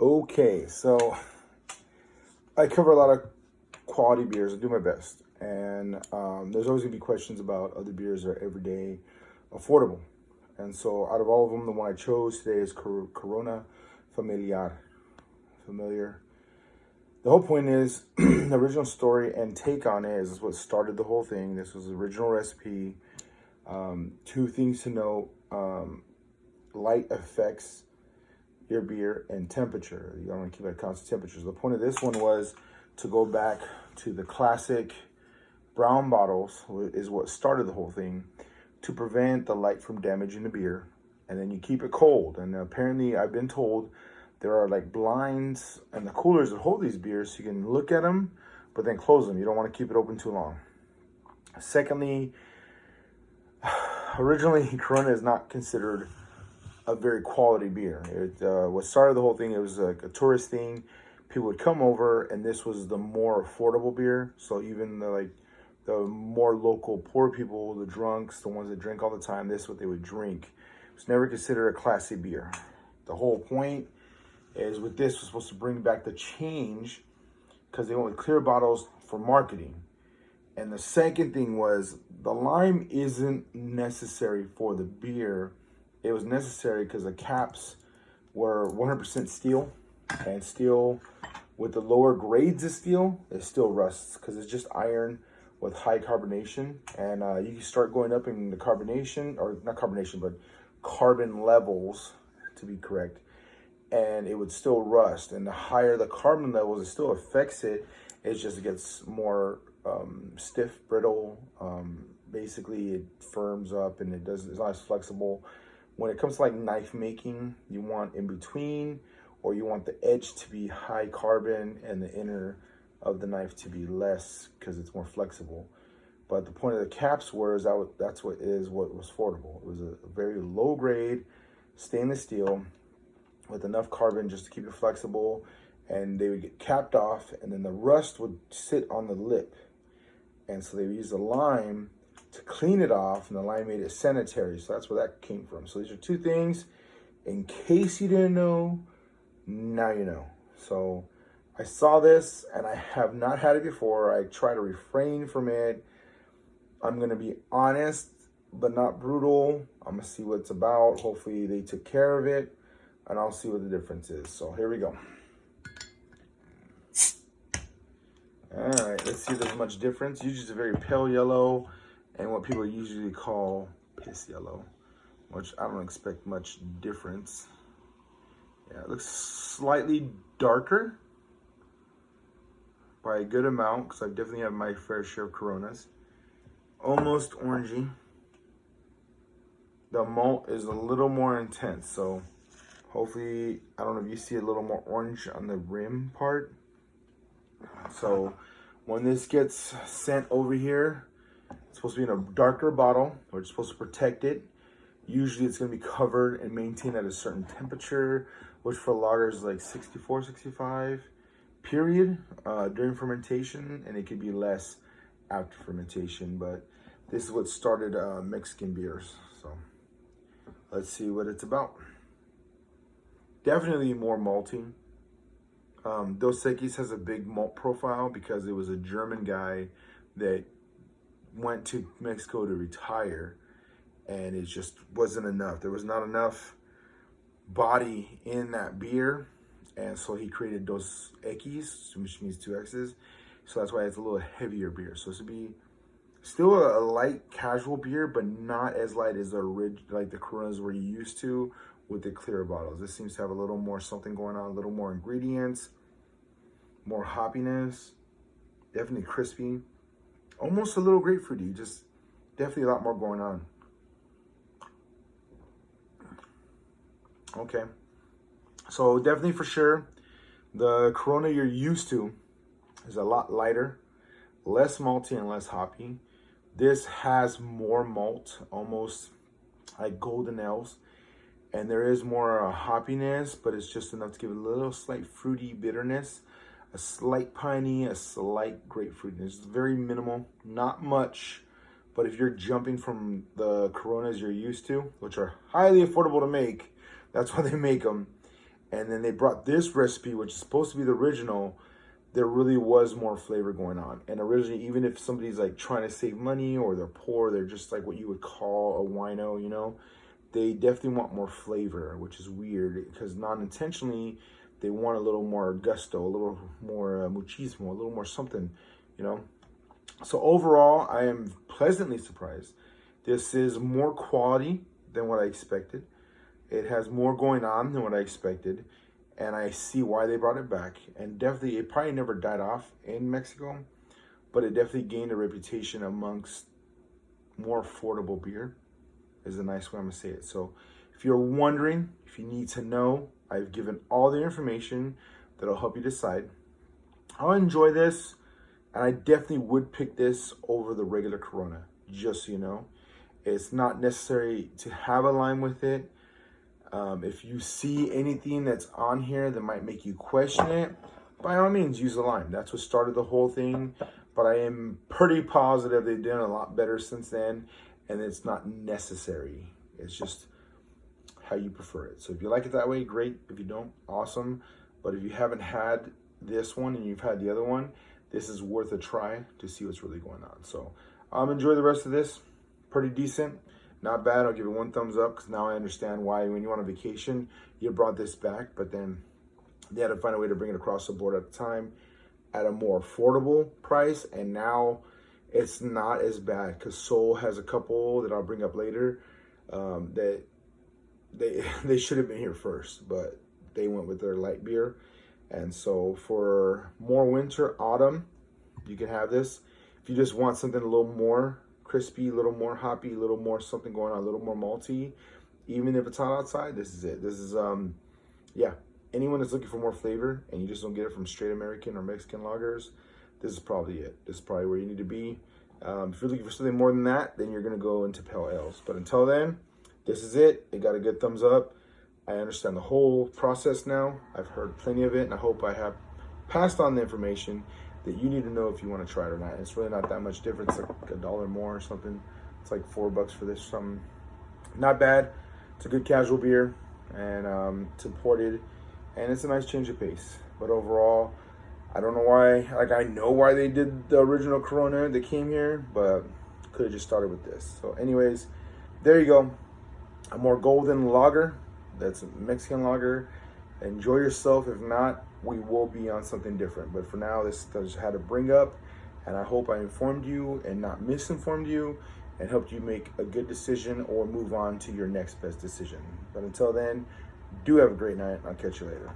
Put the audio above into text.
Okay, so I cover a lot of quality beers. I do my best, and there's always gonna be questions about other beers that are everyday, affordable. And so, out of all of them, the one I chose today is Corona Familiar. Familiar. The whole point is the original story and take on it is what started the whole thing. This was the original recipe. Two things to note: light affects your beer and temperature. You want to keep it at constant temperatures. The point of this one was to go back to the classic brown bottles, is what started the whole thing, to prevent the light from damaging the beer. And then you keep it cold. And apparently I've been told there are like blinds and the coolers that hold these beers so you can look at them, but then close them. You don't want to keep it open too long. Secondly, originally Corona is not considered a very quality beer. What started the whole thing, it was like a tourist thing. People would come over, and this was the more affordable beer. So even the more local poor people, the drunks, the ones that drink all the time, this is what they would drink. It was never considered a classy beer. The whole point is with this was supposed to bring back the change because they went with clear bottles for marketing. And the second thing was the lime isn't necessary for the beer. It was necessary because the caps were 100% steel, and steel with the lower grades of steel, it still rusts because it's just iron with high carbonation. And you can start going up in the carbonation, or not carbonation, but carbon levels, to be correct, and it would still rust. And the higher the carbon levels, it still affects it. It just gets more stiff, brittle. Basically, it firms up and it's not as flexible. When it comes to like knife making, you want in between, or you want the edge to be high carbon and the inner of the knife to be less because it's more flexible. But the point of the caps was that's what was affordable. It was a very low grade stainless steel with enough carbon just to keep it flexible, and they would get capped off, and then the rust would sit on the lip, and so they would use the lime to clean it off, and the lime made it sanitary. So that's where that came from. So these are two things. In case you didn't know, now you know. So I saw this, and I have not had it before. I try to refrain from it. I'm going to be honest, but not brutal. I'm going to see what it's about. Hopefully they took care of it, and I'll see what the difference is. So here we go. All right, let's see if there's much difference. Usually it's a very pale yellow, and what people usually call piss yellow, which I don't expect much difference. Yeah, it looks slightly darker by a good amount, because I definitely have my fair share of Coronas. Almost orangey. The malt is a little more intense, so hopefully, I don't know if you see a little more orange on the rim part. So when this gets sent over here, it's supposed to be in a darker bottle. We're supposed to protect it. Usually it's going to be covered and maintained at a certain temperature, which for lagers is like 64, 65 period during fermentation, and it could be less after fermentation. But this is what started Mexican beers. So let's see what it's about. Definitely more malty. Dos Equis has a big malt profile because it was a German guy that went to Mexico to retire, and it just wasn't enough. There was not enough body in that beer, and so he created Dos Equis, which means two X's. So that's why it's a little heavier beer. So this would be still a light casual beer, but not as light as the Coronas we're used to with the clear bottles. This seems to have a little more something going on, a little more ingredients, more hoppiness, definitely crispy, almost a little grapefruity, just definitely a lot more going on. Okay, so definitely for sure, the Corona you're used to is a lot lighter, less malty and less hoppy. This has more malt, almost like golden ales. And there is more hoppiness, but it's just enough to give it a little slight fruity bitterness, a slight piney, a slight grapefruitness. It's very minimal, not much. But if you're jumping from the Coronas you're used to, which are highly affordable to make, that's why they make them, And then they brought this recipe, which is supposed to be the original. There really was more flavor going on. And originally, even if somebody's like trying to save money or they're poor, they're just like what you would call a wino, you know, they definitely want more flavor, which is weird because non-intentionally, they want a little more gusto, a little more muchismo, a little more something, you know. So overall, I am pleasantly surprised. This is more quality than what I expected. It has more going on than what I expected. And I see why they brought it back. And definitely, it probably never died off in Mexico, but it definitely gained a reputation amongst more affordable beer, is a nice way I'm gonna say it. So if you're wondering, if you need to know, I've given all the information that'll help you decide. I'll enjoy this, and I definitely would pick this over the regular Corona, just so you know. It's not necessary to have a lime with it. If you see anything that's on here that might make you question it, by all means, use a lime. That's what started the whole thing. But I am pretty positive they've done a lot better since then, and it's not necessary. It's just how you prefer it. So if you like it that way, great. If you don't, awesome. But if you haven't had this one and you've had the other one, this is worth a try to see what's really going on. So enjoy the rest of this. Pretty decent. Not bad. I'll give it 1 thumbs up because now I understand why when you went on vacation, you brought this back, but then they had to find a way to bring it across the board at the time at a more affordable price. And now it's not as bad because Sol has a couple that I'll bring up later that they should have been here first, but they went with their light beer. And so for more winter, autumn, you can have this. If you just want something a little more crispy, a little more hoppy, a little more something going on, a little more malty, even if it's hot outside, this is it. This is, yeah, anyone that's looking for more flavor and you just don't get it from straight American or Mexican lagers, this is probably it. This is probably where you need to be. If you're looking for something more than that, then you're going to go into pale ales. But until then, this is it. It got a good thumbs up. I understand the whole process now. I've heard plenty of it, and I hope I have passed on the information that you need to know if you want to try it or not. It's really not that much difference, like $1 more or something. It's like $4 for this, something. Not bad. It's a good casual beer, and it's imported, and it's a nice change of pace. But overall, I don't know why, like I know why they did the original Corona that came here, but could have just started with this. So anyways, there you go. A more golden lager. That's a Mexican lager. Enjoy yourself. If not, we will be on something different. But for now, this I just had to bring up, and I hope I informed you and not misinformed you and helped you make a good decision or move on to your next best decision. But until then, do have a great night. I'll catch you later.